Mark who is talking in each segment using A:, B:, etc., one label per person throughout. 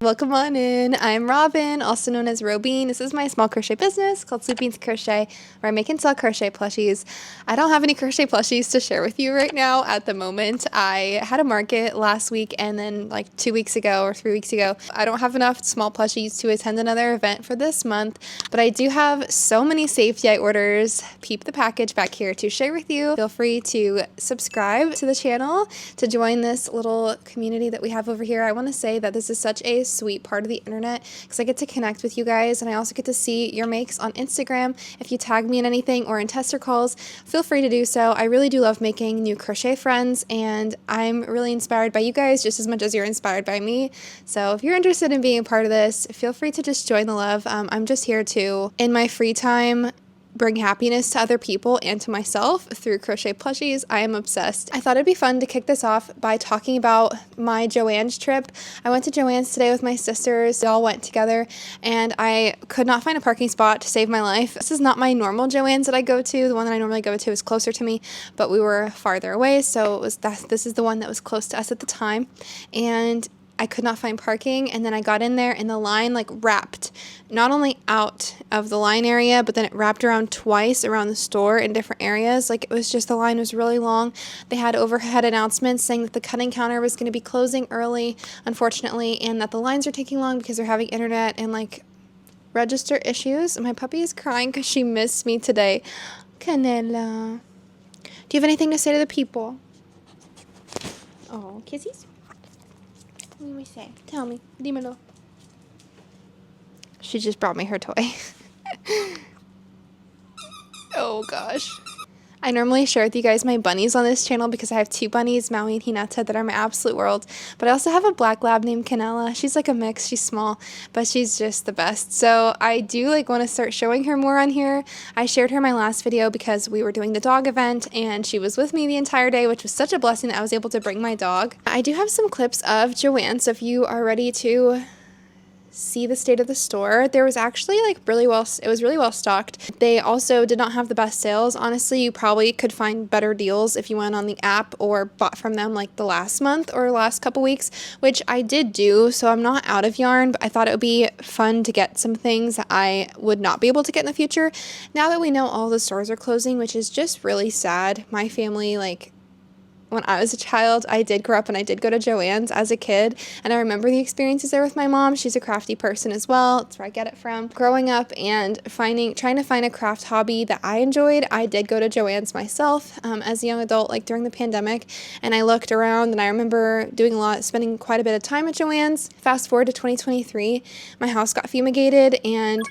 A: welcome on in. I'm Robin, also known as Robine. This is my small crochet business called Sleeping's Crochet, where I make and sell crochet plushies. I don't have any crochet plushies to share with you right now at the moment. I had a market last week and then like 2 weeks ago or 3 weeks ago. I don't have enough small plushies to attend another event for this month, but I do have so many saved yet orders. Peep the package back here to share with you. Feel free to subscribe to the channel to join this little community that we have over here. I want to say that this is such a sweet part of the internet because I get to connect with you guys, and I also get to see your makes on Instagram. If you tag me in anything or in tester calls, feel free to do so. I really do love making new crochet friends, and I'm really inspired by you guys just as much as you're inspired by me. So if you're interested in being a part of this, feel free to just join the love. I'm just here to, in my free time, bring happiness to other people and to myself through crochet plushies. I am obsessed. I thought it'd be fun to kick this off by talking about my Joann's trip. I went to Joann's today with my sisters. We all went together, and I could not find a parking spot to save my life. This is not my normal Joann's that I go to. The one that I normally go to is closer to me, but we were farther away, so this is the one that was close to us at the time, and I could not find parking, and then I got in there and the line like wrapped not only out of the line area, but then it wrapped around twice around the store in different areas. Like, it was just, the line was really long. They had overhead announcements saying that the cutting counter was going to be closing early, unfortunately, and that the lines are taking long because they're having internet and like register issues. My puppy is crying because she missed me today. Canela, do you have anything to say to the people? Oh, kissies. What do we say? Tell me. Dímelo. She just brought me her toy. Oh gosh. I normally share with you guys my bunnies on this channel because I have 2 bunnies, Maui and Hinata, that are my absolute world. But I also have a black lab named Canela. She's like a mix. She's small, but she's just the best. So I do like want to start showing her more on here. I shared her in my last video because we were doing the dog event and she was with me the entire day, which was such a blessing that I was able to bring my dog. I do have some clips of Joann, so if you are ready to see the state of the store, there was actually like it was really well stocked. They also did not have the best sales. Honestly, you probably could find better deals if you went on the app or bought from them like the last month or last couple weeks, which I did do, so I'm not out of yarn, but I thought it would be fun to get some things that I would not be able to get in the future now that we know all the stores are closing, which is just really sad. My family, like, when I was a child, I did grow up and I did go to Joann's as a kid, and I remember the experiences there with my mom. She's a crafty person as well. That's where I get it from. Growing up and trying to find a craft hobby that I enjoyed, I did go to Joann's myself as a young adult, like during the pandemic, and I looked around and I remember spending quite a bit of time at Joann's. Fast forward to 2023, my house got fumigated, and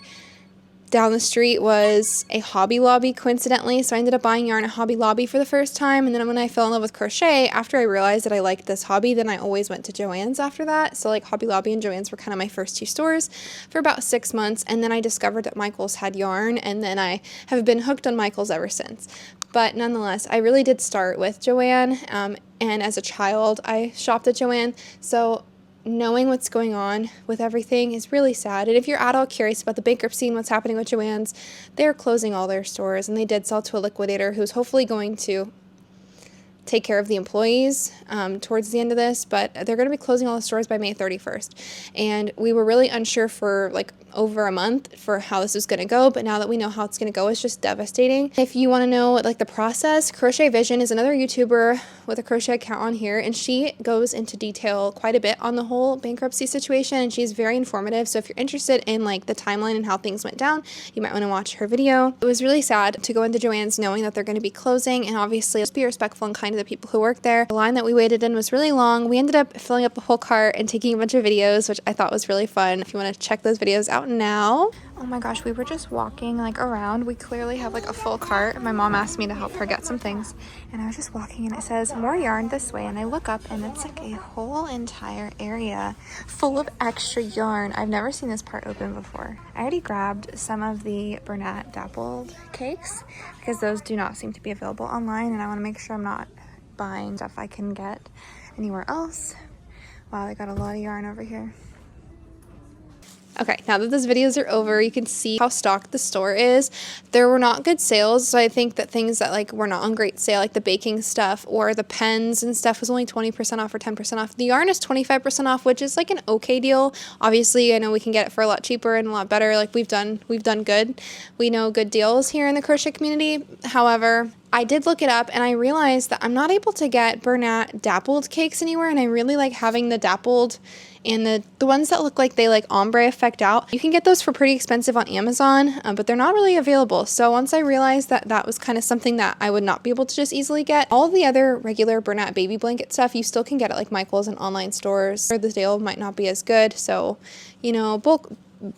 A: down the street was a Hobby Lobby, coincidentally, so I ended up buying yarn at Hobby Lobby for the first time, and then when I fell in love with crochet, after I realized that I liked this hobby, then I always went to Joann's after that. So like Hobby Lobby and Joann's were kind of my first 2 stores for about 6 months, and then I discovered that Michael's had yarn, and then I have been hooked on Michael's ever since. But nonetheless, I really did start with Joann, and as a child, I shopped at Joann, so knowing what's going on with everything is really sad. And if you're at all curious about the bankruptcy and what's happening with Joann's, they're closing all their stores, and they did sell to a liquidator who's hopefully going to take care of the employees towards the end of this, but they're going to be closing all the stores by May 31st. And we were really unsure for like over a month for how this was going to go, but now that we know how it's going to go, it's just devastating. If you want to know like the process, Crochet Vision is another YouTuber with a crochet account on here, and she goes into detail quite a bit on the whole bankruptcy situation, and she's very informative. So if you're interested in like the timeline and how things went down, you might want to watch her video. It was really sad to go into Joann's knowing that they're going to be closing, and obviously just be respectful and kind to the people who work there. The line that we waited in was really long. We ended up filling up the whole cart and taking a bunch of videos, which I thought was really fun. If you want to check those videos out now. Oh my gosh, we were just walking like around. We clearly have like a full cart. My mom asked me to help her get some things, and I was just walking and it says more yarn this way, and I look up and it's like a whole entire area full of extra yarn. I've never seen this part open before. I already grabbed some of the Bernat dappled cakes because those do not seem to be available online, and I want to make sure I'm not buying stuff I can get anywhere else. Wow, they got a lot of yarn over here. Okay, now that those videos are over, you can see how stocked the store is. There were not good sales, so I think that things that like were not on great sale, like the baking stuff or the pens and stuff, was only 20% off or 10% off. The yarn is 25% off, which is like an okay deal. Obviously, I know we can get it for a lot cheaper and a lot better. Like we've done good. We know good deals here in the crochet community. However, I did look it up and I realized that I'm not able to get Bernat dappled cakes anywhere, and I really like having the dappled and the ones that look like they like ombre effect out. You can get those for pretty expensive on Amazon, but they're not really available. So once I realized that that was kind of something that I would not be able to just easily get, all the other regular Bernat baby blanket stuff you still can get at like Michael's and online stores, or the deal might not be as good. So, you know, bulk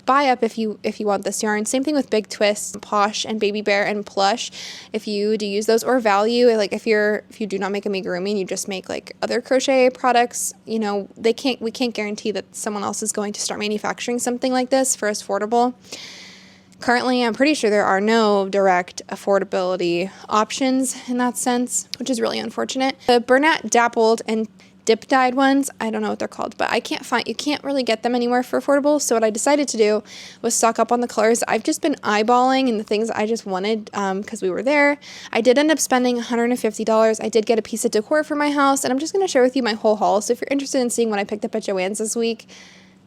A: buy up if you want this yarn. Same thing with Big Twist, Posh, and Baby Bear, and Plush. If you do use those, or Value, like if you do not make amigurumi and you just make like other crochet products, you know, we can't guarantee that someone else is going to start manufacturing something like this for as affordable. Currently, I'm pretty sure there are no direct affordability options in that sense, which is really unfortunate. The Bernat dappled and dip dyed ones, I don't know what they're called, but you can't really get them anywhere for affordable. So what I decided to do was stock up on the colors I've just been eyeballing and the things I just wanted because we were there. I did end up spending $150. I did get a piece of decor for my house, and I'm just going to share with you my whole haul. So if you're interested in seeing what I picked up at Joann's this week,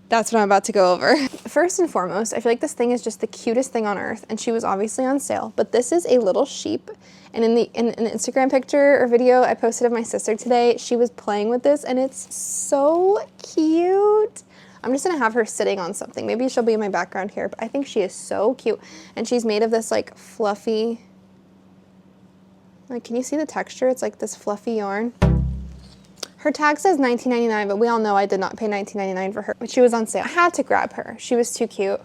A: that's what I'm about to go over. First and foremost, I feel like this thing is just the cutest thing on earth, and she was obviously on sale, but this is a little sheep. And in the Instagram picture or video I posted of my sister today, she was playing with this, and it's so cute. I'm just gonna have her sitting on something. Maybe she'll be in my background here, but I think she is so cute. And she's made of this like fluffy, like, can you see the texture? It's like this fluffy yarn. Her tag says $19.99, but we all know I did not pay $19.99 for her. But she was on sale. I had to grab her. She was too cute.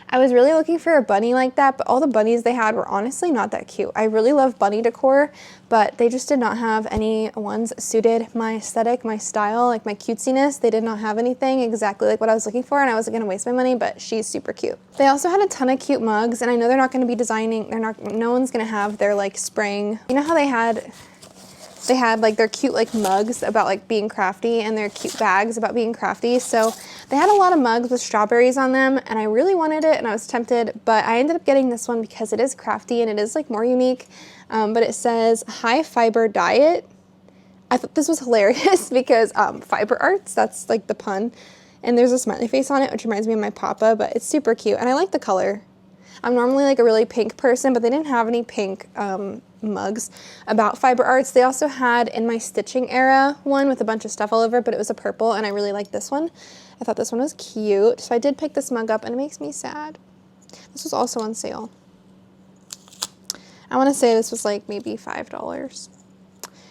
A: I was really looking for a bunny like that, but all the bunnies they had were honestly not that cute. I really love bunny decor, but they just did not have any ones suited my aesthetic, my style, like my cutesiness. They did not have anything exactly like what I was looking for, and I wasn't gonna waste my money, but she's super cute. They also had a ton of cute mugs, and I know they're not gonna be designing, no one's gonna have their like spring, you know how they had like their cute like mugs about like being crafty, and their cute bags about being crafty. So they had a lot of mugs with strawberries on them, and I really wanted it and I was tempted, but I ended up getting this one because it is crafty and it is like more unique. But it says high fiber diet. I thought this was hilarious because fiber arts, that's like the pun. And there's a smiley face on it, which reminds me of my papa, but it's super cute and I like the color. I'm normally like a really pink person, but they didn't have any pink mugs about fiber arts. They also had in my stitching era one with a bunch of stuff all over, but it was a purple, and I really liked this one. I thought this one was cute, so I did pick this mug up, and it makes me sad. This was also on sale. I want to say this was like maybe $5,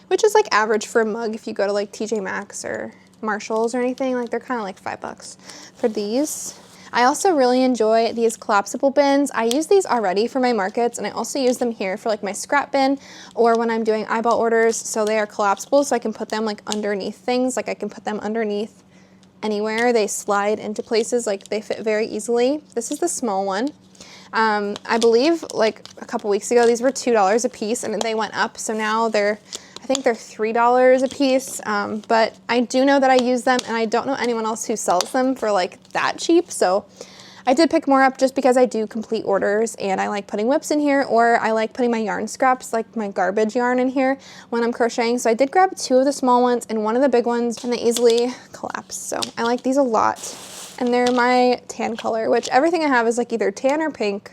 A: which is like average for a mug if you go to like TJ Maxx or Marshalls or anything. Like they're kind of like $5 for these. I also really enjoy these collapsible bins. I use these already for my markets, and I also use them here for like my scrap bin or when I'm doing eyeball orders. So they are collapsible, so I can put them like underneath things. Like I can put them underneath anywhere. They slide into places, like they fit very easily. This is the small one. I believe like a couple weeks ago, these were $2 a piece, and they went up. So now I think they're $3 a piece, but I do know that I use them, and I don't know anyone else who sells them for like that cheap. So I did pick more up just because I do complete orders, and I like putting whips in here, or I like putting my yarn scraps, like my garbage yarn, in here when I'm crocheting. So I did grab 2 of the small ones and 1 of the big ones, and they easily collapse. So I like these a lot, and they're my tan color, which everything I have is like either tan or pink.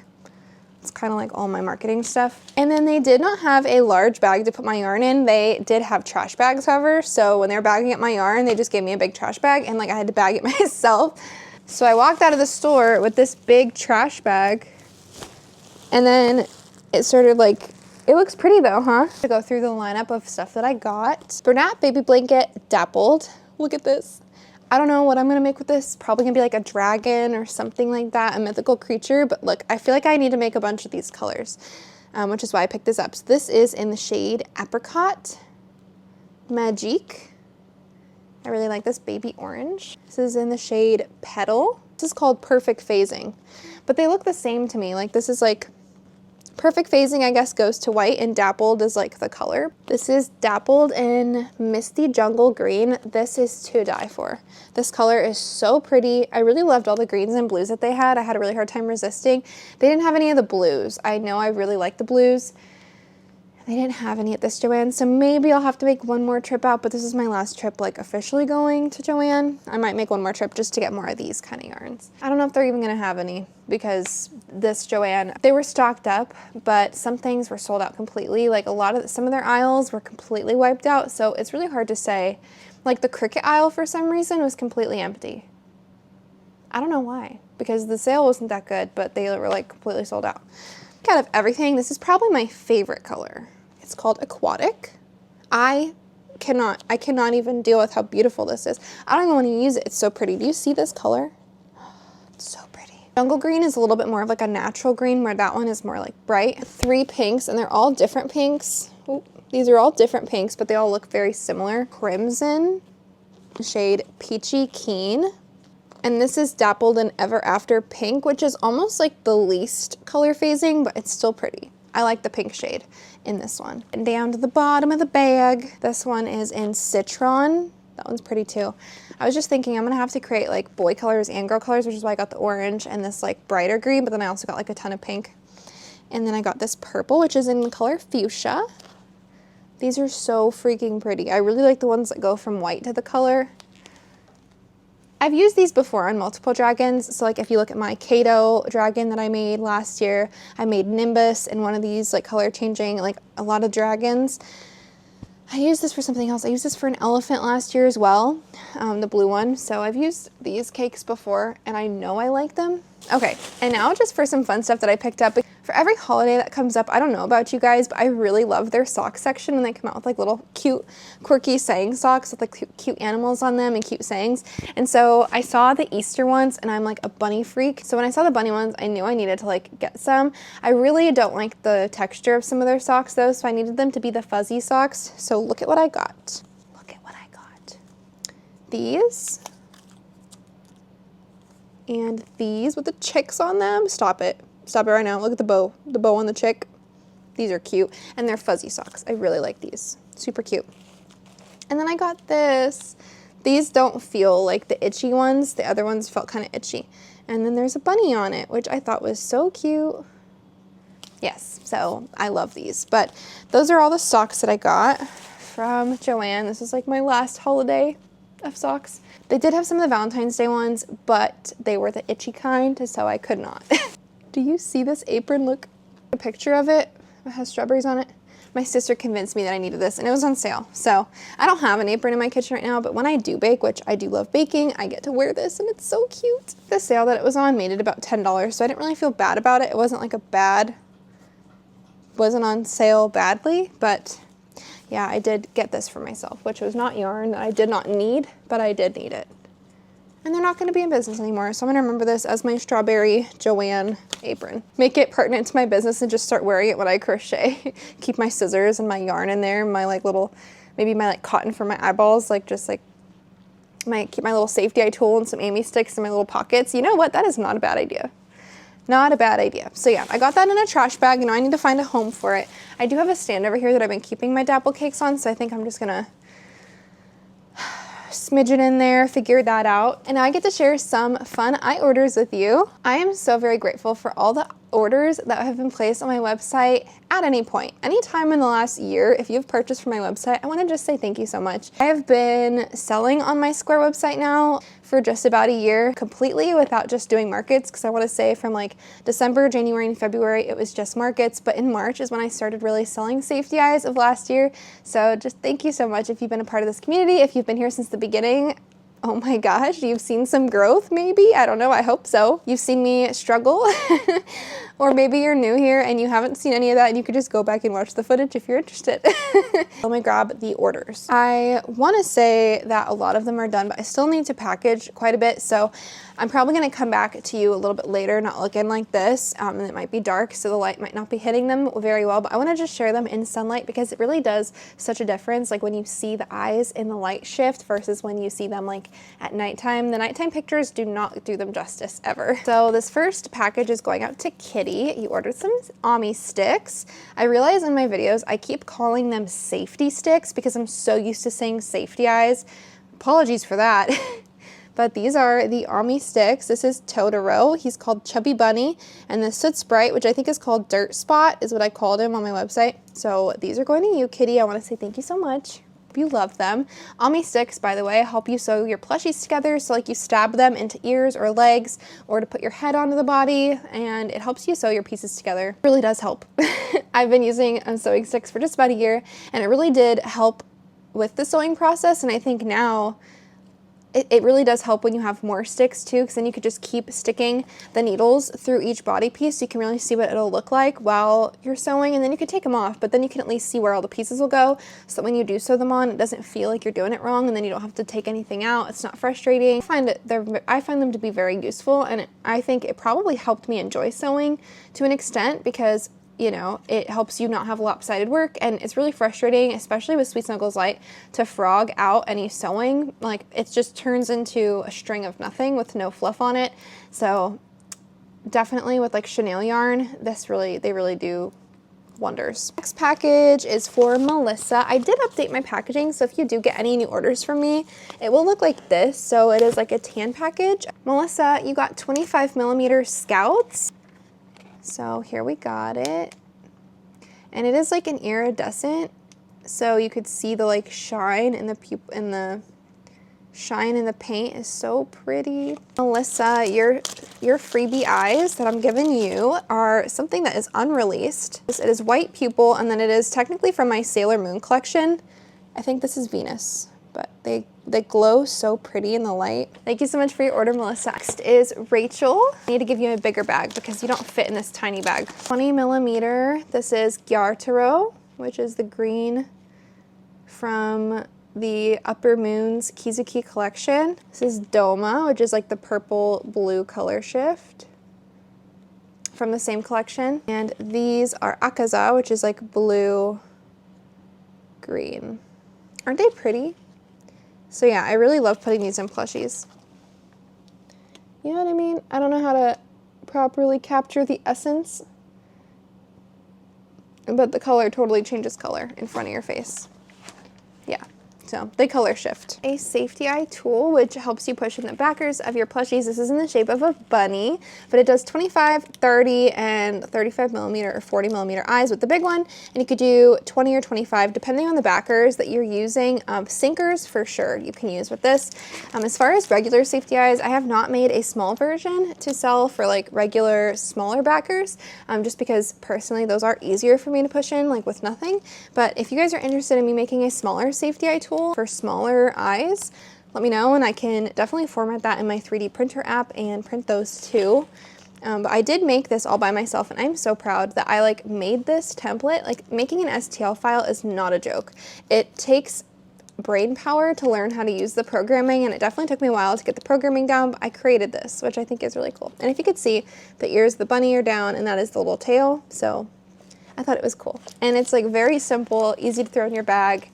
A: It's kind of like all my marketing stuff. And then they did not have a large bag to put my yarn in. They did have trash bags, however. So when they were bagging up my yarn, they just gave me a big trash bag, and like I had to bag it myself. So I walked out of the store with this big trash bag, and then it sort of like, it looks pretty though, huh? To go through the lineup of stuff that I got. Bernat baby blanket dappled. Look at this. I don't know what I'm gonna make with this. Probably gonna be like a dragon or something like that, a mythical creature. But look, I feel like I need to make a bunch of these colors, which is why I picked this up. So this is in the shade Apricot Magique. I really like this baby orange. This is in the shade Petal. This is called Perfect Phasing, but they look the same to me. Like this is like Perfect phasing, I guess, goes to white, and dappled is like the color. This is dappled in Misty Jungle Green. This is to die for. This color is so pretty. I really loved all the greens and blues that they had. I had a really hard time resisting. They didn't have any of the blues. I know I really like the blues. They didn't have any at this Joann, so maybe I'll have to make one more trip out, but this is my last trip like officially going to Joann. I might make one more trip just to get more of these kind of yarns. I don't know if they're even gonna have any because this Joann, they were stocked up, but some things were sold out completely. Like some of their aisles were completely wiped out, so it's really hard to say. Like the Cricut aisle for some reason was completely empty. I don't know why, because the sale wasn't that good, but they were like completely sold out. Out of everything, this is probably my favorite color. It's called Aquatic. I cannot even deal with how beautiful this is. I don't even want to use it. It's so pretty. Do you see this color? It's so pretty. Jungle Green is a little bit more of like a natural green, where that one is more like bright. 3 pinks, and they're all different pinks. Ooh, these are all different pinks, but they all look very similar. Crimson, shade Peachy Keen. And this is dappled in Ever After Pink, which is almost like the least color phasing, but it's still pretty. I like the pink shade in this one. And down to the bottom of the bag, this one is in Citron. That one's pretty too. I was just thinking I'm gonna have to create like boy colors and girl colors, which is why I got the orange and this like brighter green, but then I also got like a ton of pink. And then I got this purple, which is in the color Fuchsia. These are so freaking pretty. I really like the ones that go from white to the color. I've used these before on multiple dragons. So like if you look at my Kato dragon that I made last year, I made Nimbus in one of these like color changing, like a lot of dragons. I used this for something else. I used this for an elephant last year as well, the blue one. So I've used these cakes before and I know I like them. Okay, and now just for some fun stuff that I picked up. For every holiday that comes up, I don't know about you guys, but I really love their sock section when they come out with like little cute, quirky saying socks with like cute animals on them and cute sayings. And so I saw the Easter ones and I'm like a bunny freak. So when I saw the bunny ones, I knew I needed to like get some. I really don't like the texture of some of their socks though, so I needed them to be the fuzzy socks. So look at what I got. Look at what I got. These. And these with the chicks on them. Stop it. Stop it right now. Look at the bow on the chick. These are cute. And they're fuzzy socks. I really like these. Super cute. And then I got this. These don't feel like the itchy ones. The other ones felt kind of itchy. And then there's a bunny on it, which I thought was so cute. Yes, so I love these. But those are all the socks that I got from Joann. This is like my last holiday of socks. They did have some of the Valentine's Day ones, but they were the itchy kind, so I could not. Do you see this apron? Look, a picture of it. It has strawberries on it. My sister convinced me that I needed this, and it was on sale. So I don't have an apron in my kitchen right now, but when I do bake, which I do love baking, I get to wear this, and it's so cute. The sale that it was on made it about $10, so I didn't really feel bad about it. It wasn't like wasn't on sale badly, but yeah, I did get this for myself, which was not yarn that I did not need, but I did need it. And they're not going to be in business anymore, so I'm going to remember this as my strawberry Joann apron. Make it pertinent to my business and just start wearing it when I crochet. Keep my scissors and my yarn in there, my like little, maybe my like cotton for my eyeballs, like just like keep my little safety eye tool and some Amy sticks in my little pockets. You know what? That is not a bad idea. Not a bad idea. So yeah, I got that in a trash bag. You know, I need to find a home for it. I do have a stand over here that I've been keeping my dapple cakes on, so I think I'm just gonna smidge it in there, figure that out. And now I get to share some fun eye orders with you. I am so very grateful for all the orders that have been placed on my website at any point. Anytime in the last year, if you've purchased from my website, I want to just say thank you so much. I have been selling on my Square website now for just about a year completely without just doing markets, because I want to say from like December, January, and February, it was just markets, but in March is when I started really selling safety eyes of last year. So just thank you so much if you've been a part of this community, if you've been here since the beginning. Oh my gosh, you've seen some growth maybe? I don't know, I hope so. You've seen me struggle or maybe you're new here and you haven't seen any of that and you could just go back and watch the footage if you're interested. Let me grab the orders. I want to say that a lot of them are done, but I still need to package quite a bit. So I'm probably going to come back to you a little bit later, not looking like this, and it might be dark, so the light might not be hitting them very well, but I want to just share them in sunlight because it really does such a difference, like when you see the eyes in the light shift versus when you see them like at nighttime. The nighttime pictures do not do them justice ever. So this first package is going out to Kitty. Kitty. You ordered some Ami sticks. I realize in my videos I keep calling them safety sticks because I'm so used to saying safety eyes. Apologies for that. But these are the Ami sticks. This is Totoro. He's called Chubby Bunny. And the Soot Sprite, which I think is called Dirt Spot, is what I called him on my website. So these are going to you, Kitty. I want to say thank you so much. Hope you love them. Ami sticks, by the way, help you sew your plushies together. So like you stab them into ears or legs or to put your head onto the body. And it helps you sew your pieces together. It really does help. I've been using sewing sticks for just about a year. And it really did help with the sewing process. And I think now it really does help when you have more sticks too, because then you could just keep sticking the needles through each body piece so you can really see what it'll look like while you're sewing, and then you could take them off, but then you can at least see where all the pieces will go so that when you do sew them on, it doesn't feel like you're doing it wrong, and then you don't have to take anything out. It's not frustrating. I find them to be very useful, and I think it probably helped me enjoy sewing to an extent because, you know, it helps you not have lopsided work, and it's really frustrating, especially with Sweet Snuggles Light, to frog out any sewing. Like, it just turns into a string of nothing with no fluff on it. So definitely with like chenille yarn, they really do wonders. Next package is for Melissa. I did update my packaging, so if you do get any new orders from me, it will look like this. So it is like a tan package. Melissa, you got 25mm Scouts. So here we got it, and it is like an iridescent, so you could see the like shine in the shine in the paint is so pretty. Melissa, your freebie eyes that I'm giving you are something that is unreleased. It is white pupil, and then it is technically from my Sailor Moon collection. I think this is Venus, but they glow so pretty in the light. Thank you so much for your order, Melissa. Next is Rachel. I need to give you a bigger bag because you don't fit in this tiny bag. 20mm. This is Gyartaro, which is the green from the Upper Moon's Kizuki collection. This is Doma, which is like the purple blue color shift from the same collection. And these are Akaza, which is like blue green. Aren't they pretty? So yeah, I really love putting these in plushies. You know what I mean? I don't know how to properly capture the essence, but the color totally changes color in front of your face. Yeah. So they color shift. A safety eye tool, which helps you push in the backers of your plushies. This is in the shape of a bunny, but it does 25, 30, and 35mm or 40mm eyes with the big one. And you could do 20 or 25, depending on the backers that you're using. Sinkers, for sure, you can use with this. As far as regular safety eyes, I have not made a small version to sell for like regular smaller backers, just because personally those are easier for me to push in like with nothing. But if you guys are interested in me making a smaller safety eye tool for smaller eyes, let me know, and I can definitely format that in my 3D printer app and print those too. But I did make this all by myself, and I'm so proud that I like made this template. Like, making an STL file is not a joke. It takes brain power to learn how to use the programming, and it definitely took me a while to get the programming down, but I created this, which I think is really cool. And if you could see, the ears of the bunny are down, and that is the little tail, so I thought it was cool. And it's like very simple, easy to throw in your bag,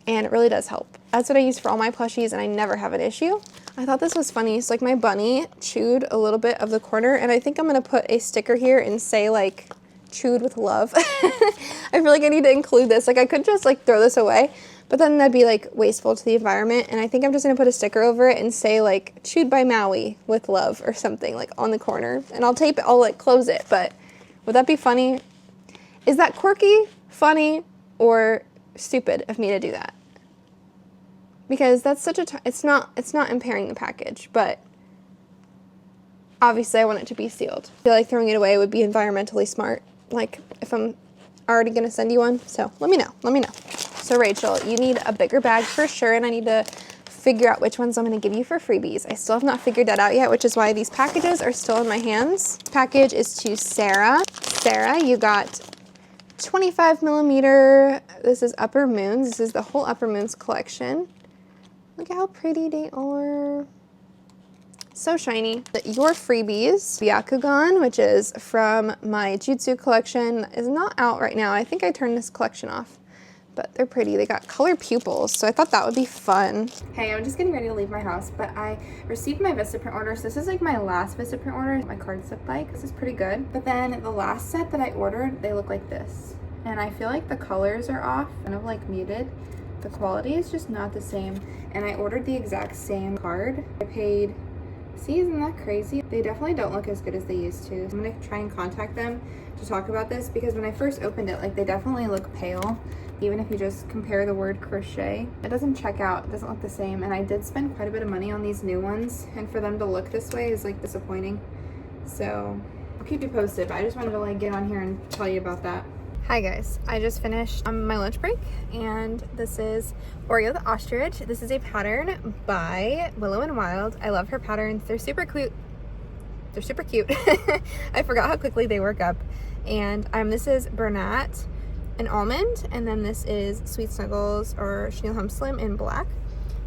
A: and it really does help. That's what I use for all my plushies, and I never have an issue. I thought this was funny. So like my bunny chewed a little bit of the corner, and I think I'm gonna put a sticker here and say like, chewed with love. I feel like I need to include this. Like, I could just like throw this away, but then that'd be like wasteful to the environment. And I think I'm just gonna put a sticker over it and say like, chewed by Maui with love or something like on the corner. And I'll tape it, I'll like close it, but would that be funny? Is that quirky, funny, or stupid of me to do that? Because that's such a it's not impairing the package, but obviously I want it to be sealed. I feel like throwing it away would be environmentally smart, like if I'm already gonna send you one. So let me know. So Rachel, you need a bigger bag for sure, and I need to figure out which ones I'm gonna give you for freebies. I still have not figured that out yet, which is why these packages are still in my hands. Package is to Sarah. Sarah, you got 25mm. This is Upper Moons. This is the whole Upper Moons collection. Look at how pretty they are. So shiny. Your freebies, Byakugan, which is from my Jutsu collection, is not out right now. I think I turned this collection off. but they're pretty. They got color pupils, so I thought that would be fun. Hey, I'm just getting ready to leave my house, but I received my Vistaprint order. So this is like my last Vistaprint order. My cards look like this is pretty good. But then the last set that I ordered, they look like this. And I feel like the colors are off, kind of like muted. The quality is just not the same. And I ordered the exact same card. I paid, see, isn't that crazy? They definitely don't look as good as they used to. I'm gonna try and contact them to talk about this, because when I first opened it, like, they definitely look pale. Even if you just compare the word crochet, it doesn't check out, it doesn't look the same. And I did spend quite a bit of money on these new ones, and for them to look this way is like disappointing. So I'll keep you posted, but I just wanted to like get on here and tell you about that. Hi guys, I just finished my lunch break, and this is Oreo the Ostrich. This is a pattern by Willow and Wild. I love her patterns. They're super cute. They're super cute. I forgot how quickly they work up. And this is Bernat and Almond, and then this is Sweet Snuggles or Chenille Hum Slim in black,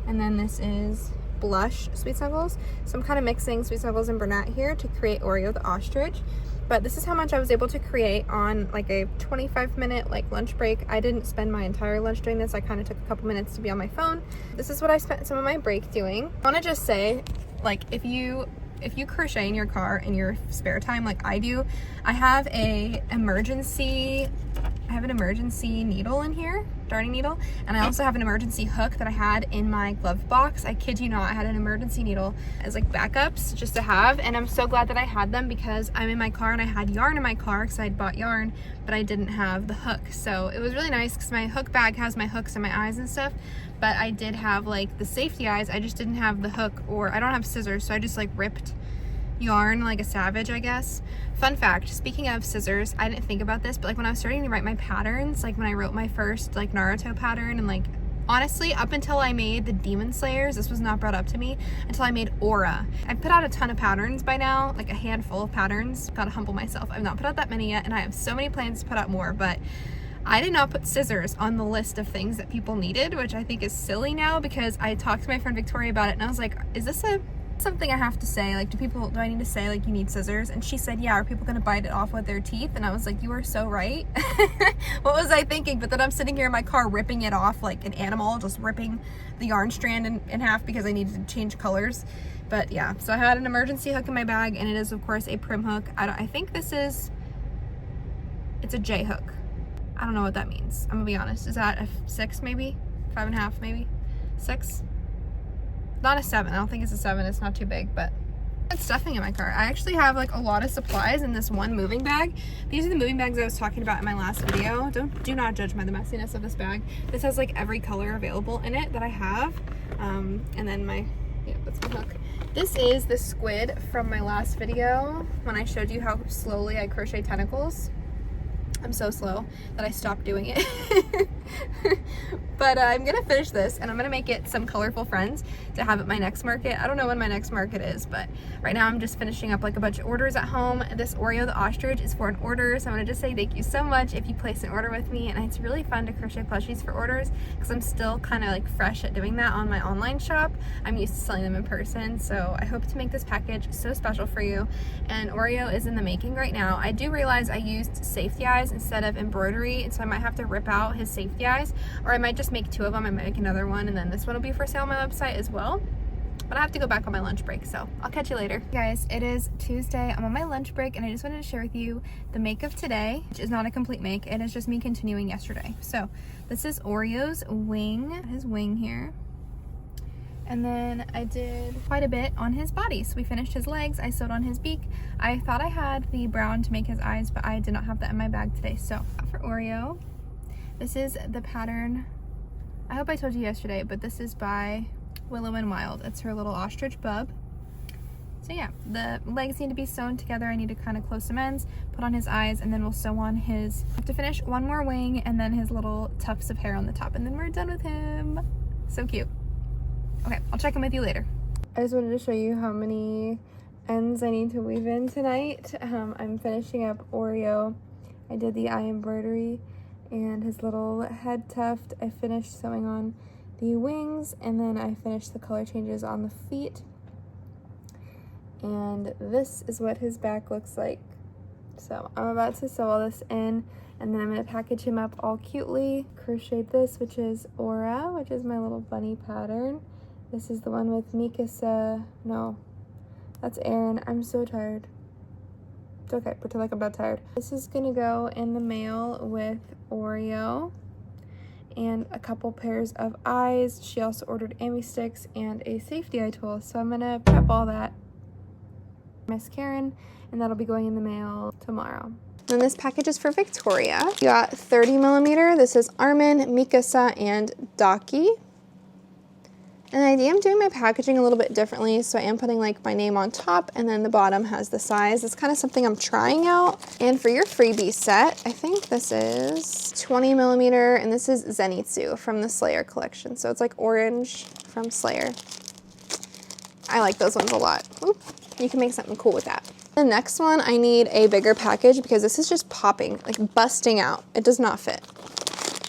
A: and then this is Blush Sweet Snuggles. So I'm kind of mixing Sweet Snuggles and Bernat here to create Oreo the Ostrich. But this is how much I was able to create on like a 25-minute like lunch break. I didn't spend my entire lunch doing this. I kind of took a couple minutes to be on my phone. This is what I spent some of my break doing. I want to just say, like, if you crochet in your car in your spare time like I do, I have an emergency needle in here, darning needle, and I also have an emergency hook that I had in my glove box. I kid you not, I had an emergency needle as like backups just to have, and I'm so glad that I had them, because I'm in my car and I had yarn in my car because I'd bought yarn, but I didn't have the hook. So it was really nice because my hook bag has my hooks and my eyes and stuff, but I did have like the safety eyes. I just didn't have the hook, or I don't have scissors, so I just like ripped yarn like a savage, I guess. Fun fact, speaking of scissors, I didn't think about this, but like when I was starting to write my patterns, like when I wrote my first like Naruto pattern, and like honestly up until I made the Demon Slayers, this was not brought up to me until I made Aura. I've put out a ton of patterns by now, like a handful of patterns. Gotta humble myself, I've not put out that many yet, and I have so many plans to put out more, but I did not put scissors on the list of things that people needed, which I think is silly now, because I talked to my friend Victoria about it, and I was like, is this something I have to say? Like, do I need to say like you need scissors? And she said, yeah, are people gonna bite it off with their teeth? And I was like, you are so right. What was I thinking? But then I'm sitting here in my car ripping it off like an animal, just ripping the yarn strand in half because I needed to change colors. But yeah, so I had an emergency hook in my bag, and it is of course a prim hook. I think it's a J hook. I don't know what that means, I'm gonna be honest. Is that a 6 maybe? 5.5 maybe? 6? Not a 7. I don't think it's a 7. It's not too big, but it's stuffing in my car. I actually have like a lot of supplies in this one moving bag. These are the moving bags I was talking about in my last video. Do not judge by the messiness of this bag. This has like every color available in it that I have. And then that's my hook. This is the squid from my last video when I showed you how slowly I crochet tentacles. I'm so slow that I stopped doing it. But I'm gonna finish this, and I'm gonna make it some colorful friends to have at my next market. I don't know when my next market is, but right now I'm just finishing up like a bunch of orders at home. This Oreo the Ostrich is for an order, so I'm gonna just say thank you so much if you place an order with me. And it's really fun to crochet plushies for orders, because I'm still kind of like fresh at doing that on my online shop. I'm used to selling them in person, so I hope to make this package so special for you. And Oreo is in the making right now. I do realize I used safety eyes instead of embroidery, and so I might have to rip out his safety eyes, or I might just make 2 of them. I might make another one, and then this one will be for sale on my website as well. But I have to go back on my lunch break, so I'll catch you later. Guys, it is Tuesday. I'm on my lunch break, and I just wanted to share with you the make of today, which is not a complete make. It is just me continuing yesterday. So this is Oreo's wing, his wing here. And then I did quite a bit on his body. So we finished his legs, I sewed on his beak. I thought I had the brown to make his eyes, but I did not have that in my bag today. So for Oreo, this is the pattern. I hope I told you yesterday, but this is by Willow and Wild. It's her little ostrich bub. So yeah, the legs need to be sewn together. I need to kind of close some ends, put on his eyes, and then we'll sew on his, I have to finish one more wing and then his little tufts of hair on the top, and then we're done with him. So cute. Okay, I'll check in with you later. I just wanted to show you how many ends I need to weave in tonight. I'm finishing up Oreo. I did the eye embroidery and his little head tuft. I finished sewing on the wings, and then I finished the color changes on the feet. And this is what his back looks like. So I'm about to sew all this in, and then I'm going to package him up all cutely. Crocheted this, which is Aura, which is my little bunny pattern. This is the one with Mikasa. No, that's Aaron. I'm so tired. It's okay, pretend like I'm not tired. This is going to go in the mail with Oreo and a couple pairs of eyes. She also ordered ambi sticks and a safety eye tool. So I'm going to prep all that. Miss Karen, and that'll be going in the mail tomorrow. Then this package is for Victoria. You got 30mm. This is Armin, Mikasa, and Daki. And I am doing my packaging a little bit differently, so I am putting like my name on top, and then the bottom has the size. It's kind of something I'm trying out. And for your freebie set, I think this is 20mm, and this is Zenitsu from the Slayer collection. So it's like orange from Slayer. I like those ones a lot. Oop, you can make something cool with that. The next one, I need a bigger package because this is just popping, like busting out. It does not fit.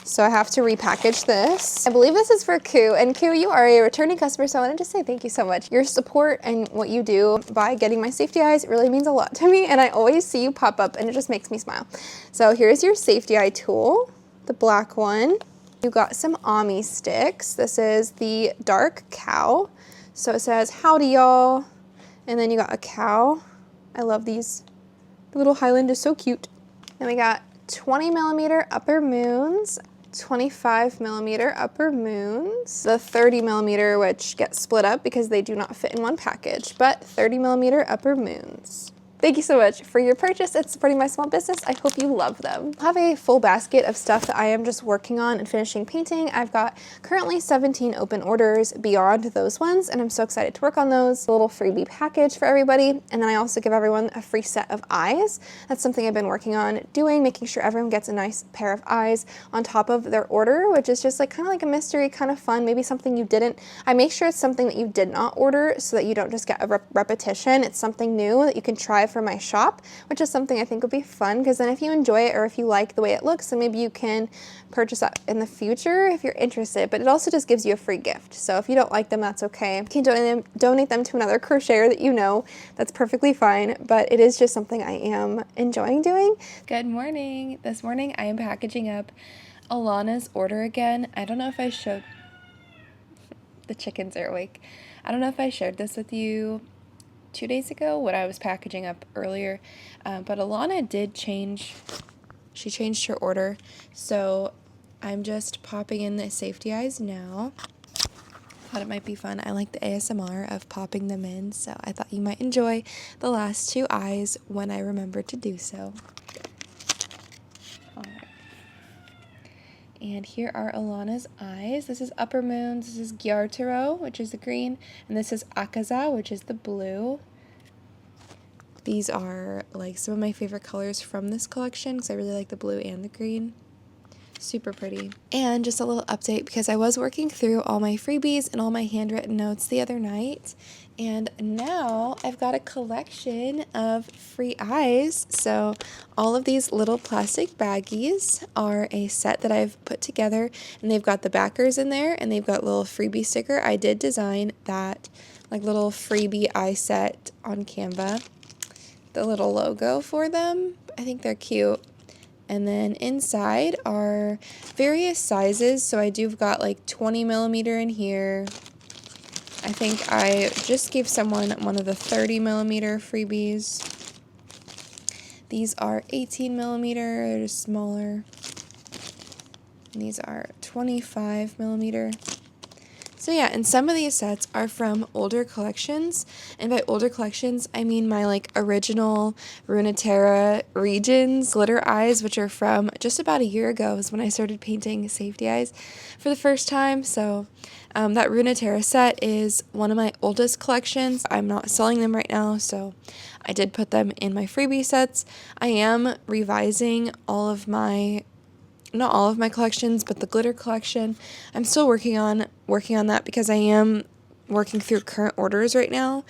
A: So I have to repackage this. I believe this is for Koo, and Koo, you are a returning customer, so I wanted to say thank you so much. Your support and what you do by getting my safety eyes really means a lot to me, and I always see you pop up and it just makes me smile. So here's your safety eye tool, the black one. You got some ambi sticks. This is the dark cow. So it says, howdy y'all, and then you got a cow. I love these. The little highland is so cute. Then we got 20mm upper moons, 25mm upper moons, the 30mm, which gets split up because they do not fit in one package, but 30mm upper moons. Thank you so much for your purchase and supporting my small business. I hope you love them. I have a full basket of stuff that I am just working on and finishing painting. I've got currently 17 open orders beyond those ones, and I'm so excited to work on those. A little freebie package for everybody, and then I also give everyone a free set of eyes. That's something I've been working on doing, making sure everyone gets a nice pair of eyes on top of their order, which is just like kind of like a mystery, kind of fun, maybe something you didn't. I make sure it's something that you did not order so that you don't just get a repetition. It's something new that you can try for my shop, which is something I think would be fun, because then if you enjoy it or if you like the way it looks, then maybe you can purchase that in the future if you're interested. But it also just gives you a free gift. So if you don't like them, that's okay. You can donate them to another crocheter that you know. That's perfectly fine, but it is just something I am enjoying doing. Good morning. This morning I am packaging up Alana's order again. I don't know if I showed, the chickens are awake. I don't know if I shared this with you 2 days ago when I was packaging up earlier, but Alana did change. She changed her order, so I'm just popping in the safety eyes now. Thought it might be fun. I like the ASMR of popping them in, so I thought you might enjoy the last 2 eyes when I remember to do so. Alright. And here are Alana's eyes. This is Upper Moons, this is Gyartaro, which is the green, and this is Akaza, which is the blue. These are like some of my favorite colors from this collection because I really like the blue and the green. Super pretty. And just a little update, because I was working through all my freebies and all my handwritten notes the other night, and now I've got a collection of free eyes. So all of these little plastic baggies are a set that I've put together, and they've got the backers in there, and they've got little freebie sticker. I did design that like little freebie eye set on Canva, the little logo for them. I think they're cute. And then inside are various sizes. So I do got like 20mm in here. I think I just gave someone one of the 30mm freebies. These are 18mm, they're just smaller. And these are 25mm. So yeah, and some of these sets are from older collections, and by older collections, I mean my like original Runeterra Regions glitter eyes, which are from just about a year ago is when I started painting safety eyes for the first time. So that Runeterra set is one of my oldest collections. I'm not selling them right now, so I did put them in my freebie sets. I am revising not all of my collections, but the glitter collection. I'm still working on that because I am working through current orders right now,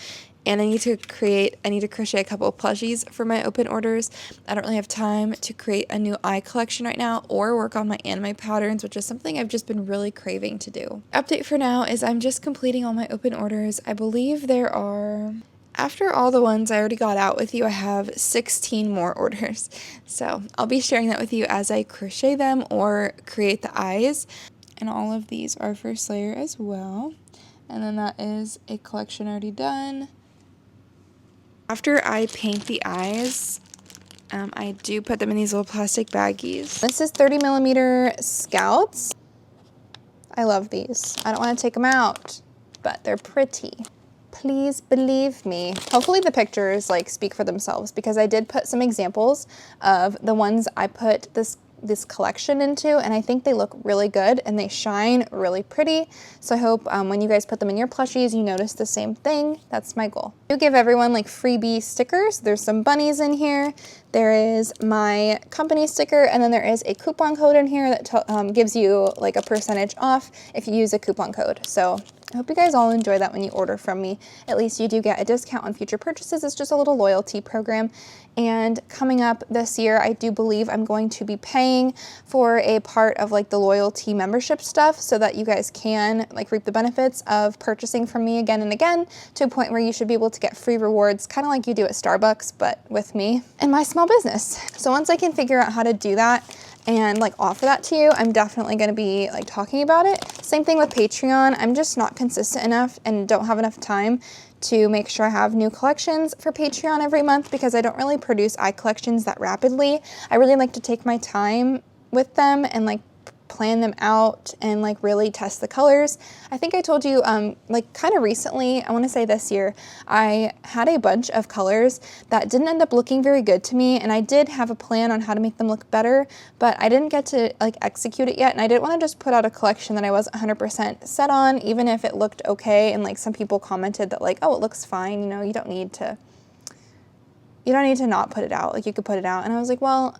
A: and I need to crochet a couple of plushies for my open orders. I don't really have time to create a new eye collection right now or work on my anime patterns, which is something I've just been really craving to do. Update for now is I'm just completing all my open orders. I believe there are After all the ones I already got out with you, I have 16 more orders. So I'll be sharing that with you as I crochet them or create the eyes. And all of these are first layer as well. And then that is a collection already done. After I paint the eyes, I do put them in these little plastic baggies. This is 30mm scouts. I love these. I don't want to take them out, but they're pretty. Please believe me. Hopefully the pictures like speak for themselves, because I did put some examples of the ones I put this collection into, and I think they look really good and they shine really pretty. So I hope when you guys put them in your plushies, you notice the same thing. That's my goal. I do give everyone like freebie stickers. There's some bunnies in here. There is my company sticker, and then there is a coupon code in here that gives you like a percentage off if you use a coupon code. So I hope you guys all enjoy that when you order from me. At least you do get a discount on future purchases. It's just a little loyalty program. And coming up this year, I do believe I'm going to be paying for a part of like the loyalty membership stuff so that you guys can like reap the benefits of purchasing from me again and again, to a point where you should be able to get free rewards, kind of like you do at Starbucks, but with me and my small business. So once I can figure out how to do that and like offer that to you, I'm definitely going to be like talking about it. Same thing with Patreon. I'm just not consistent enough and don't have enough time to make sure I have new collections for Patreon every month, because I don't really produce eye collections that rapidly. I really like to take my time with them and like plan them out and like really test the colors. I think I told you like kind of recently, I want to say this year, I had a bunch of colors that didn't end up looking very good to me, and I did have a plan on how to make them look better, but I didn't get to like execute it yet, and I didn't want to just put out a collection that I wasn't 100% set on, even if it looked okay. And like some people commented that like, oh, it looks fine, you know, you don't need to not put it out, like you could put it out. And I was like, well,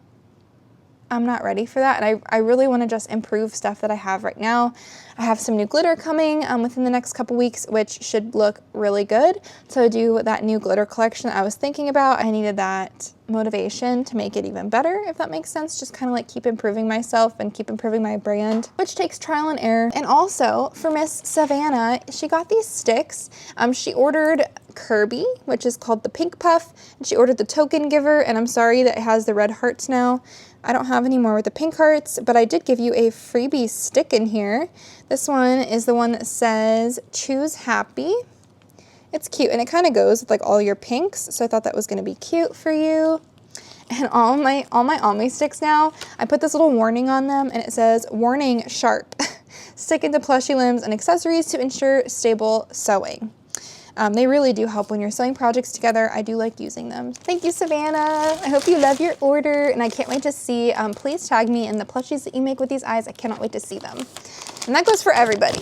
A: I'm not ready for that, and I really want to just improve stuff that I have right now. I have some new glitter coming within the next couple weeks, which should look really good. To do that new glitter collection I was thinking about, I needed that motivation to make it even better, if that makes sense. Just kind of like keep improving myself and keep improving my brand, which takes trial and error. And also for Miss Savannah, she got these sticks. She ordered Kirby, which is called the Pink Puff, and she ordered the Token Giver, and I'm sorry that it has the red hearts now. I don't have any more with the pink hearts, but I did give you a freebie stick in here. This one is the one that says Choose Happy. It's cute, and it kind of goes with like all your pinks, so I thought that was going to be cute for you. And all my Almi sticks now, I put this little warning on them, and it says, warning, sharp. Stick into plushie limbs and accessories to ensure stable sewing. They really do help when you're sewing projects together. I do like using them. Thank you, Savannah. I hope you love your order, and I can't wait to see. Please tag me in the plushies that you make with these eyes. I cannot wait to see them. And that goes for everybody.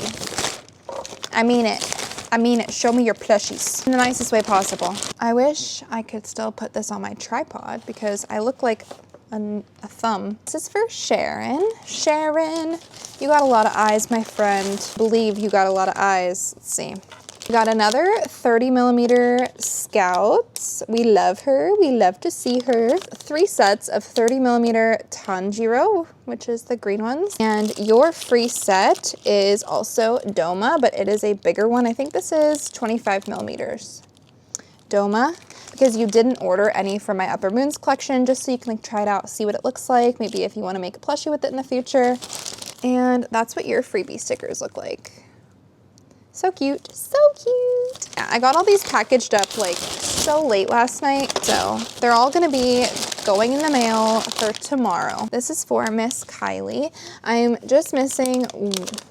A: I mean it. I mean it. Show me your plushies in the nicest way possible. I wish I could still put this on my tripod because I look like a thumb. This is for Sharon. Sharon, you got a lot of eyes, my friend. Believe you got a lot of eyes. Let's see. We got another 30mm Scouts. We love her. We love to see her. 3 sets of 30mm Tanjiro, which is the green ones. And your free set is also Doma, but it is a bigger one. I think this is 25mm. Doma, because you didn't order any from my Upper Moons collection, just so you can like try it out, see what it looks like, maybe if you want to make a plushie with it in the future. And that's what your freebie stickers look like. So cute, so cute. Yeah, I got all these packaged up like so late last night, so they're all gonna be going in the mail for tomorrow. This is for Miss Kylie. I'm just missing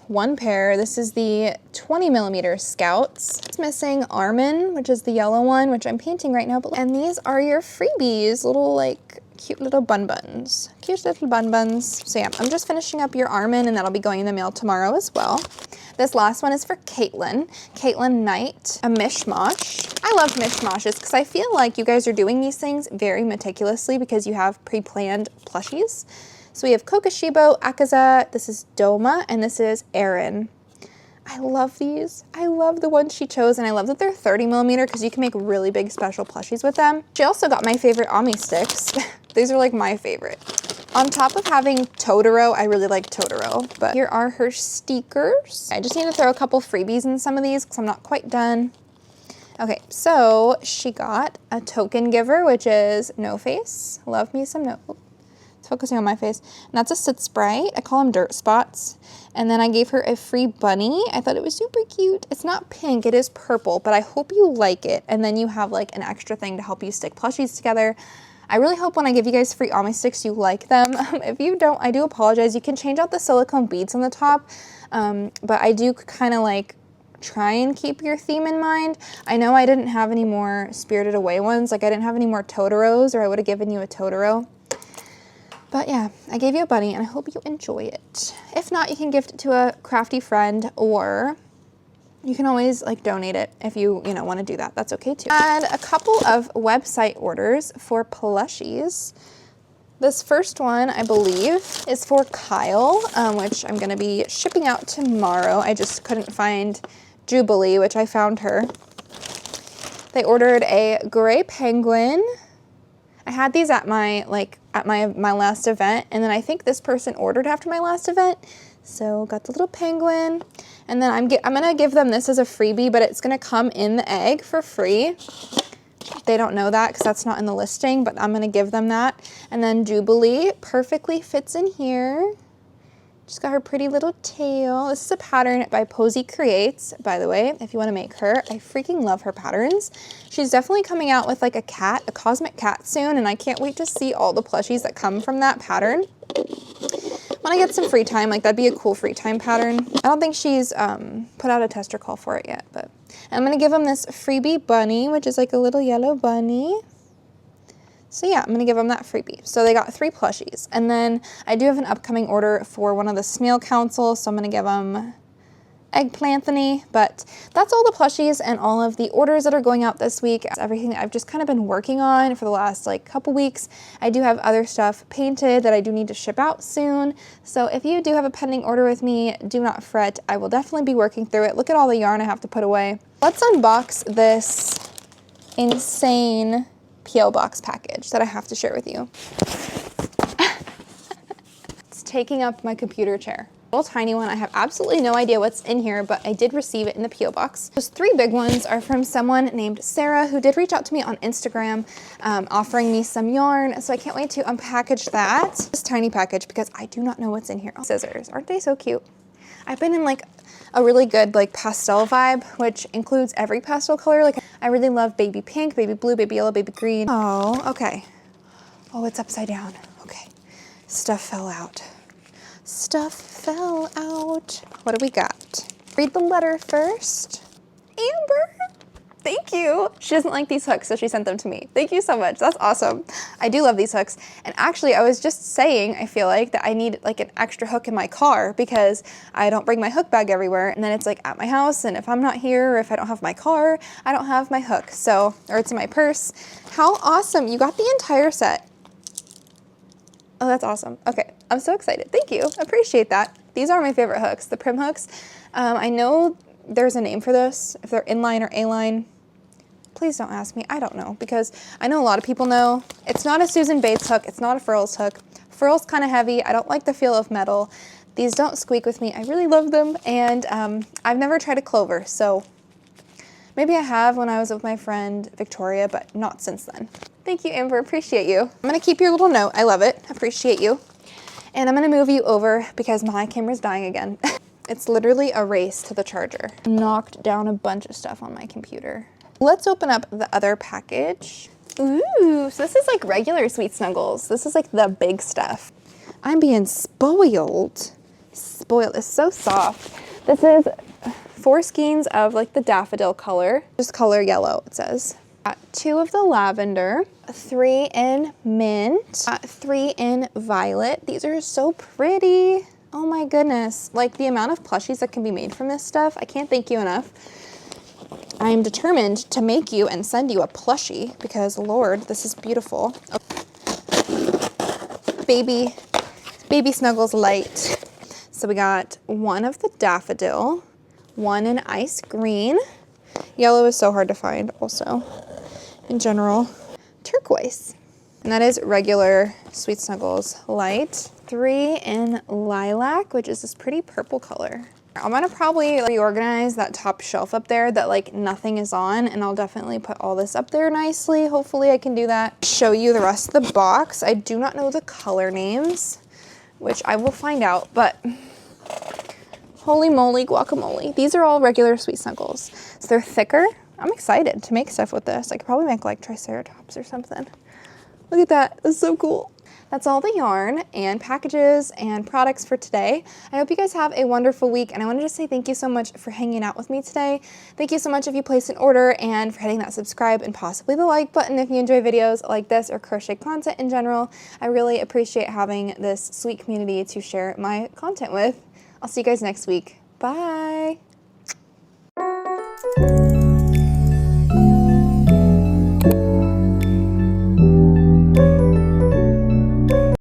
A: one pair. This is the 20mm Scouts. It's missing Armin, which is the yellow one, which I'm painting right now. And these are your freebies, little like cute little bun buns. Cute little bun buns. So yeah, I'm just finishing up your Armin, and that'll be going in the mail tomorrow as well. This last one is for Caitlin. Caitlin Knight, a mishmash. I love mishmashes because I feel like you guys are doing these things very meticulously because you have pre-planned plushies. So we have Kokoshibo, Akaza, this is Doma, and this is Erin. I love these. I love the ones she chose, and I love that they're 30mm because you can make really big special plushies with them. She also got my favorite Ami sticks. These are like my favorite. On top of having Totoro, I really like Totoro, but here are her stickers. I just need to throw a couple freebies in some of these because I'm not quite done. Okay, so she got a token giver, which is No Face. Love me some No. It's focusing on my face. And that's a Sit Spray. I call them dirt spots. And then I gave her a free bunny. I thought it was super cute. It's not pink, it is purple, but I hope you like it. And then you have like an extra thing to help you stick plushies together. I really hope when I give you guys free Ami sticks, you like them. If you don't, I do apologize. You can change out the silicone beads on the top, but I do kind of like try and keep your theme in mind. I know I didn't have any more Spirited Away ones. Like I didn't have any more Totoros, or I would have given you a Totoro. But yeah, I gave you a bunny and I hope you enjoy it. If not, you can gift it to a crafty friend, or you can always like donate it if you want to do that. That's okay too. I had a couple of website orders for plushies. This first one, I believe, is for Kyle, which I'm going to be shipping out tomorrow. I just couldn't find Jubilee, which I found her. They ordered a gray penguin. I had these at my last event, and then I think this person ordered after my last event. So got the little penguin, and then I'm gonna give them this as a freebie, but it's gonna come in the egg for free. They don't know that because that's not in the listing, but I'm gonna give them that. And then Jubilee perfectly fits in here. She's got her pretty little tail. This is a pattern by Posy Creates, by the way, if you want to make her. I freaking love her patterns. She's definitely coming out with like a cat, a cosmic cat soon, and I can't wait to see all the plushies that come from that pattern. When I get some free time, like that'd be a cool free time pattern. I don't think she's put out a tester call for it yet, but I'm gonna give them this freebie bunny, which is like a little yellow bunny. So yeah, I'm gonna give them that freebie. So they got 3 plushies. And then I do have an upcoming order for one of the Snail Council, so I'm gonna give them Eggplanthony. But that's all the plushies and all of the orders that are going out this week. Everything that I've just kind of been working on for the last like couple weeks. I do have other stuff painted that I do need to ship out soon. So if you do have a pending order with me, do not fret. I will definitely be working through it. Look at all the yarn I have to put away. Let's unbox this insane P.O. box package that I have to share with you. It's taking up my computer chair. A little tiny one. I have absolutely no idea what's in here, but I did receive it in the P.O. box. Those 3 big ones are from someone named Sarah, who did reach out to me on Instagram, offering me some yarn. So I can't wait to unpackage that. This tiny package, because I do not know what's in here. Oh, scissors. Aren't they so cute? I've been in like a really good like pastel vibe, which includes every pastel color. Like I really love baby pink, baby blue, baby yellow, baby green. Oh, okay. Oh, it's upside down. Okay. Stuff fell out. Stuff fell out. What do we got? Read the letter first. Amber. Thank you. She doesn't like these hooks, so she sent them to me. Thank you so much. That's awesome. I do love these hooks. And actually, I was just saying, I feel like, that I need like an extra hook in my car because I don't bring my hook bag everywhere. And then it's like at my house, and if I'm not here, or if I don't have my car, I don't have my hook. So, or it's in my purse. How awesome. You got the entire set. Oh, that's awesome. Okay, I'm so excited. Thank you. Appreciate that. These are my favorite hooks, the Prim hooks. I know there's a name for this, if they're inline or A-line. Please don't ask me. I don't know, because I know a lot of people know. It's not a Susan Bates hook. It's not a Furls hook. Furls kind of heavy. I don't like the feel of metal. These don't squeak with me. I really love them, and I've never tried a clover, so maybe I have when I was with my friend Victoria, but not since then. Thank you, Amber. Appreciate you. I'm going to keep your little note. I love it. Appreciate you. And I'm going to move you over because my camera's dying again. It's literally a race to the charger. Knocked down a bunch of stuff on my computer. Let's open up the other package. Ooh, so this is like regular Sweet Snuggles. This is like the big stuff. I'm being spoiled. Spoiled. It's so soft. This is 4 skeins of like the daffodil color. Just color yellow, it says. Got 2 of the lavender, 3 in mint, 3 in violet. These are so pretty. Oh my goodness. Like the amount of plushies that can be made from this stuff, I can't thank you enough. I am determined to make you and send you a plushie because, Lord, this is beautiful. Oh. Baby Snuggles Light. So we got 1 of the daffodil, 1 in ice green. Yellow is so hard to find also, in general. Turquoise. And that is regular Sweet Snuggles Light. 3 in lilac, which is this pretty purple color. I'm gonna probably reorganize that top shelf up there that like nothing is on, and I'll definitely put all this up there nicely. Hopefully I can do that. Show you the rest of the box. I do not know the color names, which I will find out, but holy moly guacamole. These are all regular Sweet Snuggles. So they're thicker. I'm excited to make stuff with this. I could probably make like triceratops or something. Look at that, that's so cool. That's all the yarn and packages and products for today. I hope you guys have a wonderful week, and I wanted to say thank you so much for hanging out with me today. Thank you so much if you placed an order and for hitting that subscribe and possibly the like button if you enjoy videos like this or crochet content in general. I really appreciate having this sweet community to share my content with. I'll see you guys next week. Bye!